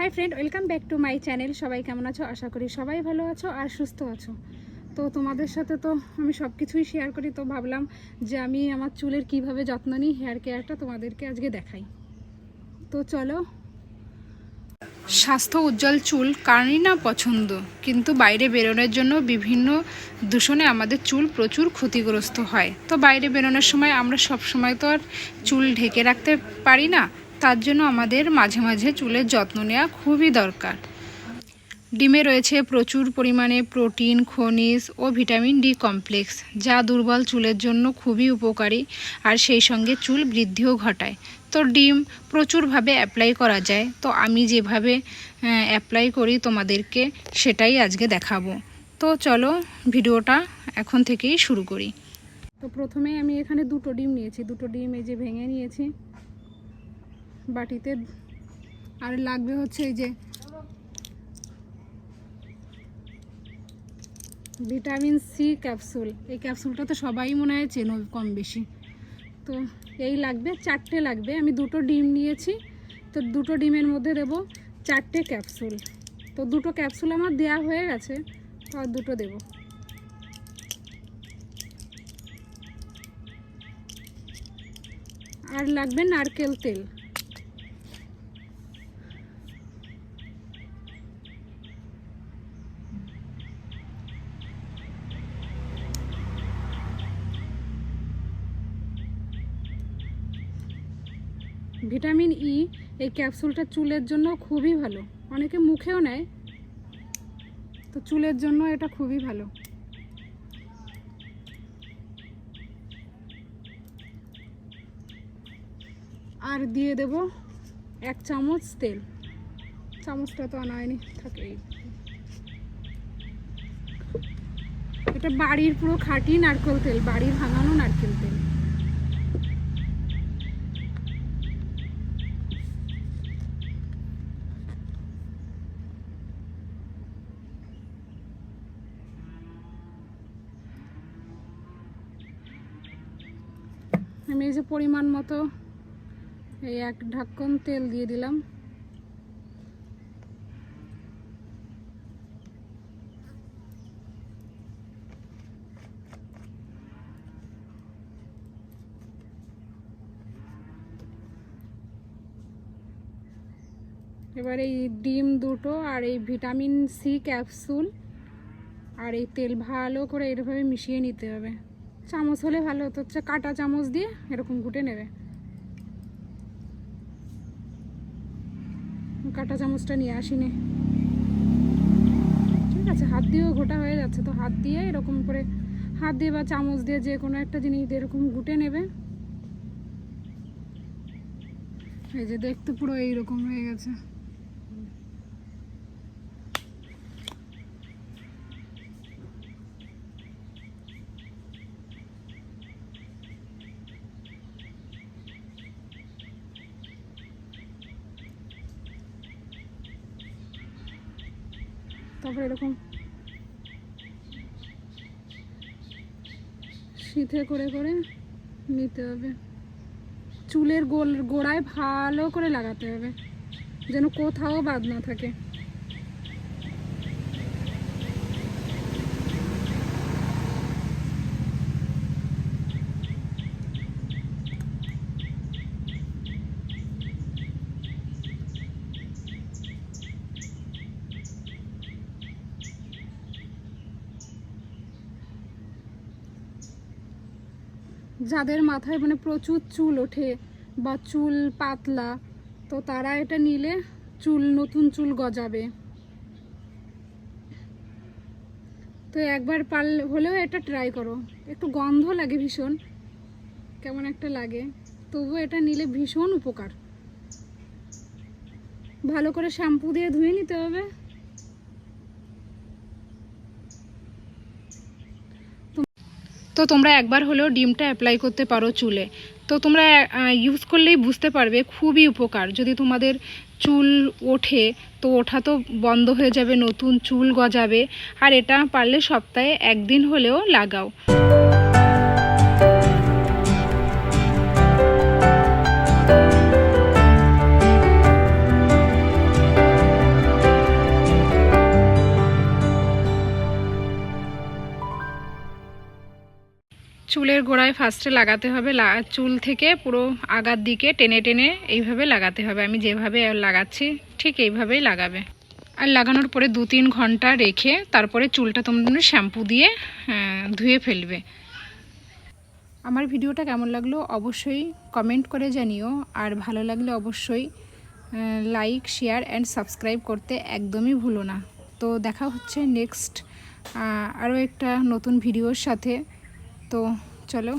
Hi friend, welcome back to my channel. সবাই কেমন আছো? আশা করি সবাই ভালো আছো আর সুস্থ আছো। তো তোমাদের সাথে তো আমি সব কিছুই শেয়ার করি, তো ভাবলাম যে আমি আমার চুলের কিভাবে যত্ন নিই, হেয়ার কেয়ারটা তোমাদেরকে আজকে দেখাই। তো চলো। স্বাস্থ্য উজ্জ্বল চুল কারণই না পছন্দ, কিন্তু বাইরে বেরোনোর জন্য বিভিন্ন দূষণে আমাদের চুল প্রচুর ক্ষতিগ্রস্ত হয়। তো বাইরে বেরোনোর সময় আমরা সব সময় তো আর চুল ঢেকে রাখতে পারি না, তার জন্য আমাদের মাঝে মাঝে চুলের যত্ন নেওয়া খুবই দরকার। ডিমে রয়েছে প্রচুর পরিমাণে প্রোটিন, খনিজ ও ভিটামিন ডি কমপ্লেক্স, যা দুর্বল চুলের জন্য খুবই উপকারী আর সেই সঙ্গে চুল বৃদ্ধিও ঘটায়। তো ডিম প্রচুরভাবে অ্যাপ্লাই করা যায়, তো আমি যেভাবে অ্যাপ্লাই করি তোমাদেরকে সেটাই আজকে দেখাবো। তো চলো ভিডিওটা এখন থেকেই শুরু করি। তো প্রথমে আমি এখানে দুটো ডিম নিয়েছি, দুটো ডিম এই যে ভেঙে নিয়েছি বাটিতে। আর লাগবে হচ্ছে এই যে ভিটামিন সি ক্যাপসুল। এই ক্যাপসুলটা তো সবাই মনে হয় চেনো কম বেশি। তো এই লাগবে, 4টে লাগবে। আমি দুটো ডিম নিয়েছি, তো দুটো ডিমের মধ্যে দেবো 4টে ক্যাপসুল। তো দুটো ক্যাপসুল আমার দেওয়া হয়ে গেছে, তো আর দুটো দেব। আর লাগবে নারকেল তেল। ভিটামিন ই এই ক্যাপসুলটা চুলের জন্য খুবই ভালো, অনেকে মুখেও নেয়, তো চুলের জন্য এটা খুবই ভালো। আর দিয়ে দেব 1 চামচ তেল। চামচটা তো আনা হয়নি, থাকে। এটা বাড়ির পুরো খাঁটি নারকেল তেল, বাড়ির ভাঙানো নারকেল তেল। আমি এই যে পরিমাণ মতো এই 1 ঢাকন তেল দিয়ে দিলাম। এবার এই ডিম দুটো আর এই ভিটামিন সি ক্যাপসুল আর এই তেল ভালো করে এরভাবে মিশিয়ে নিতে হবে। চামচ হলে ভালো হতো, হচ্ছে কাঁটা চামচ দিয়ে এরকম ঘুটে নেবে। কাঁটা চামচটা নিয়ে আসিনি, ঠিক আছে। হাত দিয়েও ঘোটা হয়ে যাচ্ছে, তো হাত দিয়ে এরকম করে, হাত দিয়ে বা চামচ দিয়ে যে কোনো একটা জিনিস দিয়ে এরকম ঘুটে নেবে। এই যে দেখতে পুরো এইরকম হয়ে গেছে। তারপর এরকম সিধে করে করে নিতে হবে। চুলের গোড়ায় ভালো করে লাগাতে হবে, যেন কোথাও বাদ না থাকে। যাদের মাথায় মানে প্রচুর চুল ওঠে বা চুল পাতলা, তো তারা এটা নিলে নতুন চুল গজাবে। তো একবার পারলে হলেও এটা ট্রাই করো। একটু গন্ধ লাগে ভীষণ, কেমন একটা লাগে, তবুও এটা নিলে ভীষণ উপকার। ভালো করে শ্যাম্পু দিয়ে ধুয়ে নিতে হবে। তো তোমরা একবার হলেও ডিমটা অ্যাপ্লাই করতে পারো চুলে। তো তোমরা ইউজ করলেই বুঝতে পারবে, খুবই উপকার। যদি তোমাদের চুল ওঠে, তো ওঠা তো বন্ধ হয়ে যাবে, নতুন চুল গজাবে। আর এটা পারলে সপ্তাহে 1 দিন হলেও লাগাও। চুলের গোড়ায় ফার্স্টে লাগাতে হবে, চুল থেকে পুরো আগার দিকে টেনে টেনে এইভাবে লাগাতে হবে। আমি যেভাবে লাগাচ্ছি ঠিক এইভাবেই লাগাবে। আর লাগানোর পরে 2-3 ঘন্টা রেখে তারপরে চুলটা তোমরা শ্যাম্পু দিয়ে ধুয়ে ফেলবে। আমার ভিডিওটা কেমন লাগলো অবশ্যই কমেন্ট করে জানিও, আর ভালো লাগলে অবশ্যই লাইক, শেয়ার অ্যান্ড সাবস্ক্রাইব করতে একদমই ভুলো না। তো দেখা হচ্ছে নেক্সট আরও একটা নতুন ভিডিওর সাথে। তো চলো।